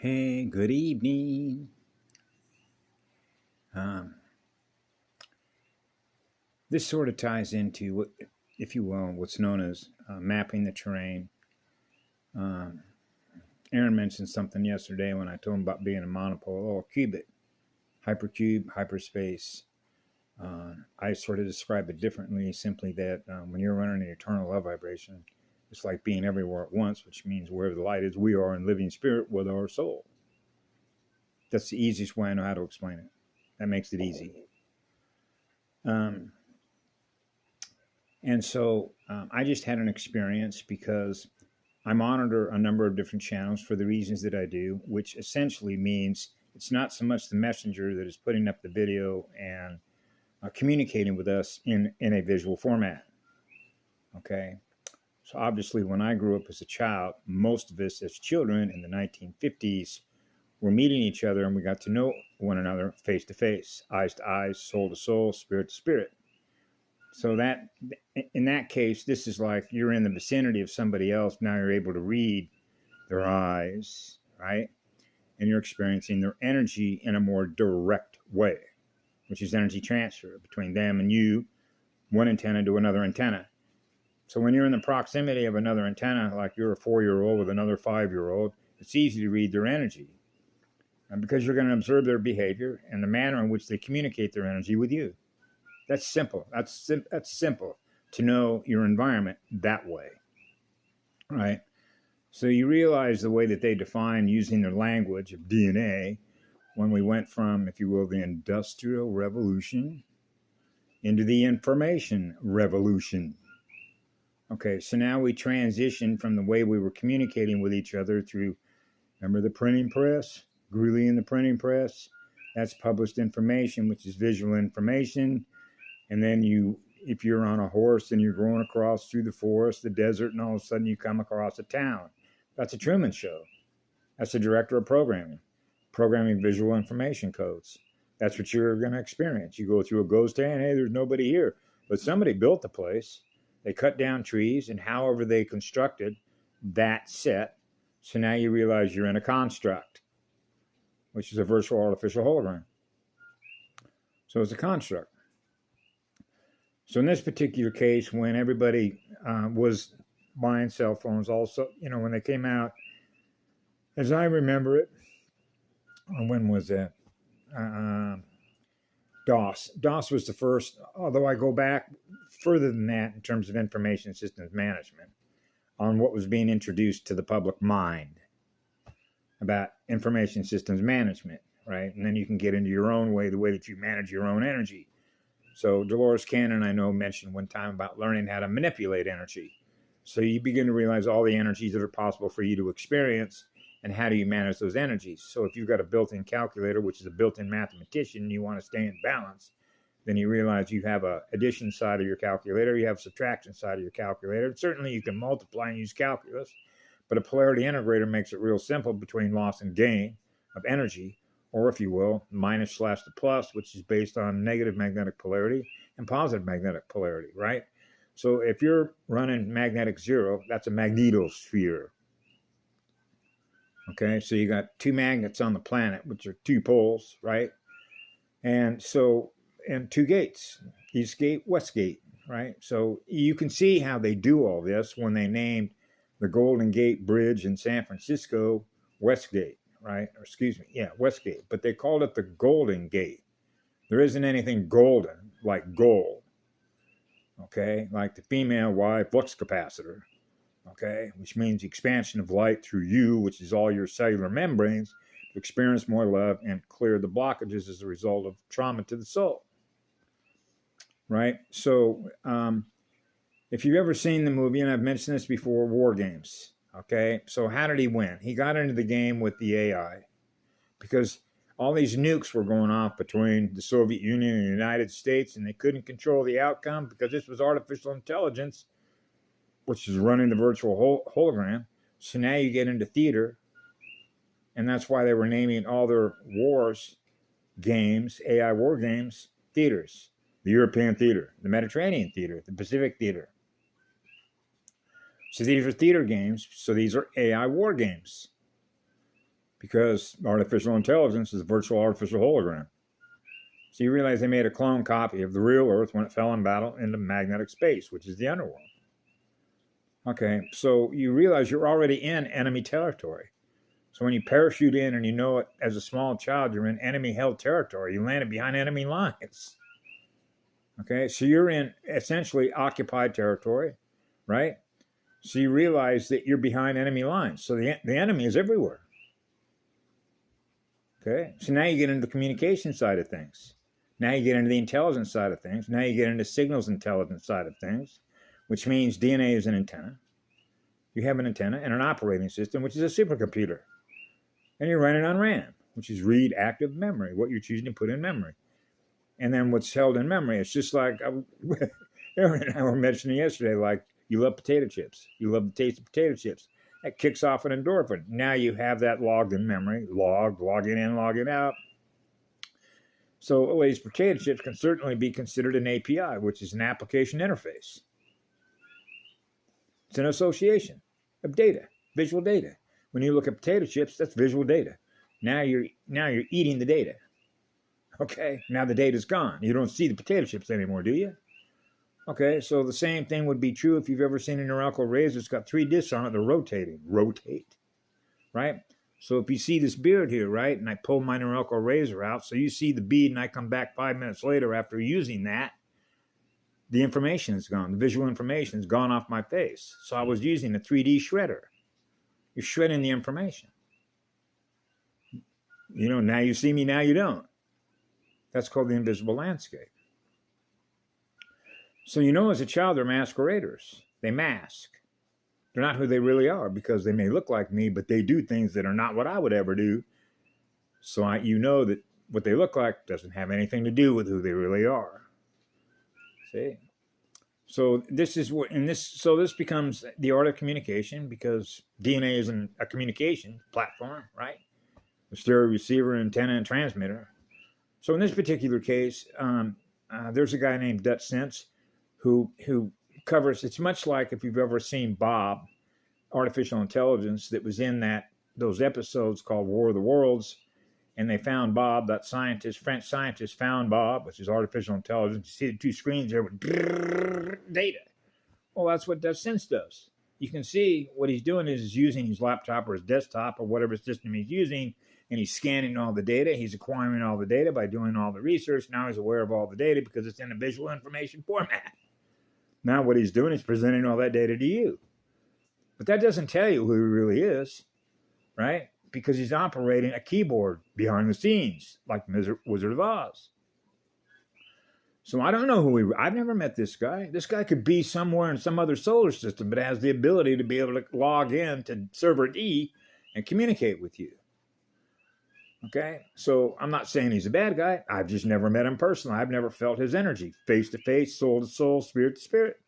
Hey, good evening. Um, this sort of ties into what, if you will, what's known as mapping the terrain. Um, Aaron mentioned something yesterday when I told him about being a monopole or a qubit, hypercube, hyperspace. I sort of describe it differently, simply that when you're running an eternal love vibration, it's like being everywhere at once, which means wherever the light is, we are in living spirit with our soul. That's the easiest way I know how to explain it. That makes it easy. Um, And so I just had an experience because I monitor a number of different channels for the reasons that I do, which essentially means it's not so much the messenger that is putting up the video and communicating with us in a visual format. Okay. So obviously, when I grew up as a child, most of us as children in the 1950s were meeting each other and we got to know one another face to face, eyes to eyes, soul to soul, spirit to spirit. So that in that case, this is like you're in the vicinity of somebody else. Now you're able to read their eyes, right? And you're experiencing their energy in a more direct way, which is energy transfer between them and you, one antenna to another antenna. So when you're in the proximity of another antenna, like you're a 4-year-old with another 5-year-old, it's easy to read their energy. And because you're going to observe their behavior and the manner in which they communicate their energy with you. That's simple. That's simple to know your environment that way, right? So you realize the way that they define using their language of DNA when we went from, if you will, the Industrial Revolution into the Information Revolution. Okay, so now we transition from the way we were communicating with each other through, remember the printing press, Greeley and the printing press? That's published information, which is visual information. And then if you're on a horse and you're going across through the forest, the desert, and all of a sudden you come across a town. That's a Truman Show. That's the director of programming visual information codes. That's what you're going to experience. You go through a ghost town, hey, there's nobody here. But somebody built the place. They cut down trees, and however they constructed that set. So now you realize you're in a construct, which is a virtual artificial hologram. So it's a construct. So in this particular case, when everybody was buying cell phones, also, when they came out, as I remember it, when was that? DOS. DOS was the first, although I go back further than that in terms of information systems management on what was being introduced to the public mind about information systems management, right? And then you can get into your own way, the way that you manage your own energy. So Dolores Cannon, I know, mentioned one time about learning how to manipulate energy. So you begin to realize all the energies that are possible for you to experience and how do you manage those energies. So if you've got a built-in calculator, which is a built-in mathematician, and you want to stay in balance, then you realize you have a addition side of your calculator, you have a subtraction side of your calculator. And certainly you can multiply and use calculus, but a polarity integrator makes it real simple between loss and gain of energy, or if you will, minus slash the plus, which is based on negative magnetic polarity and positive magnetic polarity, right? So if you're running magnetic zero, that's a magnetosphere. Okay, so you got two magnets on the planet, which are two poles, right? And so, and two gates, east gate, west gate, right? So you can see how they do all this when they named the Golden Gate Bridge in San Francisco Westgate. Right? Or excuse me, Westgate. But they called it the Golden Gate. There isn't anything golden like gold. Okay? Like the female Y flux capacitor. Okay? Which means expansion of light through you, which is all your cellular membranes, to experience more love and clear the blockages as a result of trauma to the soul. Right? So, if you've ever seen the movie, and I've mentioned this before, War Games. Okay, so how did he win? He got into the game with the AI because all these nukes were going off between the Soviet Union and the United States, and they couldn't control the outcome because this was artificial intelligence, which is running the virtual hologram. So now you get into theater, and that's why they were naming all their wars games, AI war games, theaters. The European theater, the Mediterranean theater, the Pacific theater. So these are theater games. So these are AI war games. because artificial intelligence is a virtual artificial hologram. So you realize they made a clone copy of the real Earth when it fell in battle into magnetic space, which is the underworld. Okay, so you realize you're already in enemy territory. So when you parachute in and you know it as a small child, you're in enemy-held territory. You landed behind enemy lines. Okay, so you're in essentially occupied territory, right? So you realize that you're behind enemy lines. So the enemy is everywhere. Okay, so now you get into the communication side of things. Now you get into the intelligence side of things. Now you get into signals intelligence side of things, which means DNA is an antenna. You have an antenna and an operating system, which is a supercomputer. And you're running on RAM, which is read active memory, what you're choosing to put in memory. And then what's held in memory, it's just like Aaron and I were mentioning yesterday, like you love potato chips. You love the taste of potato chips. That kicks off an endorphin. Now you have that logged in memory, logging in, logging out. So these potato chips can certainly be considered an API, which is an application interface. It's an association of data, visual data. When you look at potato chips, that's visual data. Now you're eating the data. Okay, now the data's gone. You don't see the potato chips anymore, do you? Okay, so the same thing would be true if you've ever seen a Norelco razor. It's got 3 discs on it. They're rotating. Rotate, right? So if you see this beard here, right, and I pull my Norelco razor out, so you see the bead and I come back 5 minutes later after using that, the information is gone. The visual information is gone off my face. So I was using a 3D shredder. You're shredding the information. You know, now you see me, now you don't. That's called the invisible landscape. So you know as a child, they're masqueraders. They mask. They're not who they really are because they may look like me, but they do things that are not what I would ever do. So you know that what they look like doesn't have anything to do with who they really are. See? So this is what, so this becomes the art of communication because DNA is a communication platform, right? A stereo receiver, antenna, and transmitter. So in this particular case, there's a guy named Dutch Sense who covers, it's much like if you've ever seen Bob, artificial intelligence, that was in those episodes called War of the Worlds, and they found Bob, that scientist, French scientist found Bob, which is artificial intelligence. You see the 2 screens there with data. Well, that's what Dutch Sense does. You can see what he's doing is he's using his laptop or his desktop or whatever system he's using, and he's scanning all the data. He's acquiring all the data by doing all the research. Now he's aware of all the data because it's in a visual information format. Now what he's doing is presenting all that data to you. But that doesn't tell you who he really is, right? Because he's operating a keyboard behind the scenes, like Wizard of Oz. So I don't know I've never met this guy. This guy could be somewhere in some other solar system, but has the ability to be able to log in to server D and communicate with you. Okay, so I'm not saying he's a bad guy. I've just never met him personally. I've never felt his energy, face to face, soul to soul, spirit to spirit.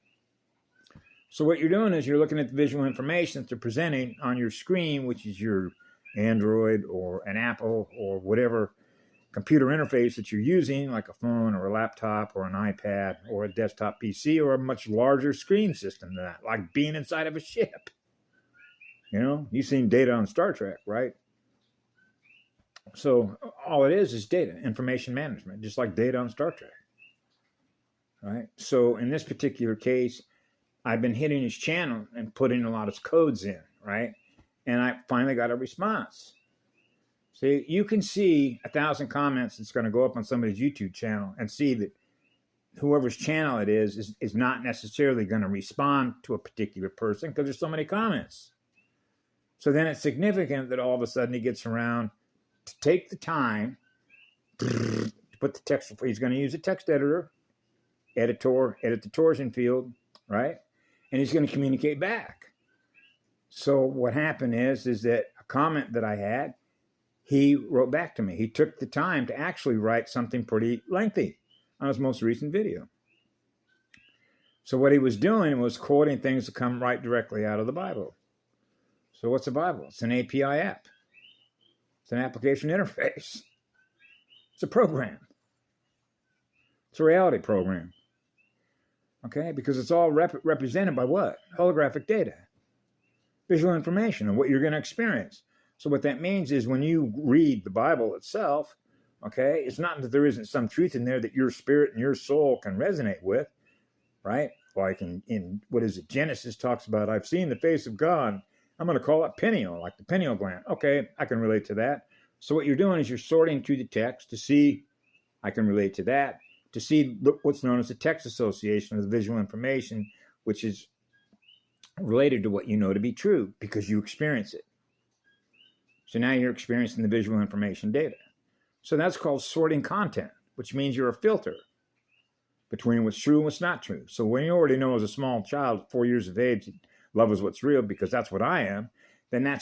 So what you're doing is you're looking at the visual information that they're presenting on your screen, which is your Android or an Apple or whatever computer interface that you're using, like a phone or a laptop or an iPad or a desktop PC or a much larger screen system than that, like being inside of a ship. You know, you've seen data on Star Trek, right? So all it is data, information management, just like data on Star Trek, right? So in this particular case, I've been hitting his channel and putting a lot of codes in, right? And I finally got a response. See, you can see 1,000 comments that's going to go up on somebody's YouTube channel and see that whoever's channel it is not necessarily going to respond to a particular person because there's so many comments. So then it's significant that all of a sudden he gets around to take the time to put the text. He's going to use a text editor, edit the torsion field, right? And he's going to communicate back. So what happened is that a comment that I had, he wrote back to me. He took the time to actually write something pretty lengthy on his most recent video. So what he was doing was quoting things that come right directly out of the Bible. So what's the Bible? It's an API app. It's an application interface. It's a program. It's a reality program. Okay? Because it's all represented by what? Holographic data. Visual information of what you're going to experience. So what that means is when you read the Bible itself, okay, it's not that there isn't some truth in there that your spirit and your soul can resonate with, right? Like in what is it? Genesis talks about, I've seen the face of God. I'm going to call it pineal, like the pineal gland. Okay, I can relate to that. So what you're doing is you're sorting through the text to see, I can relate to that, to see what's known as the text association of the visual information, which is related to what you know to be true because you experience it. So now you're experiencing the visual information data. So that's called sorting content, which means you're a filter between what's true and what's not true. So when you already know as a small child, 4 years of age, love is what's real because that's what I am, then that's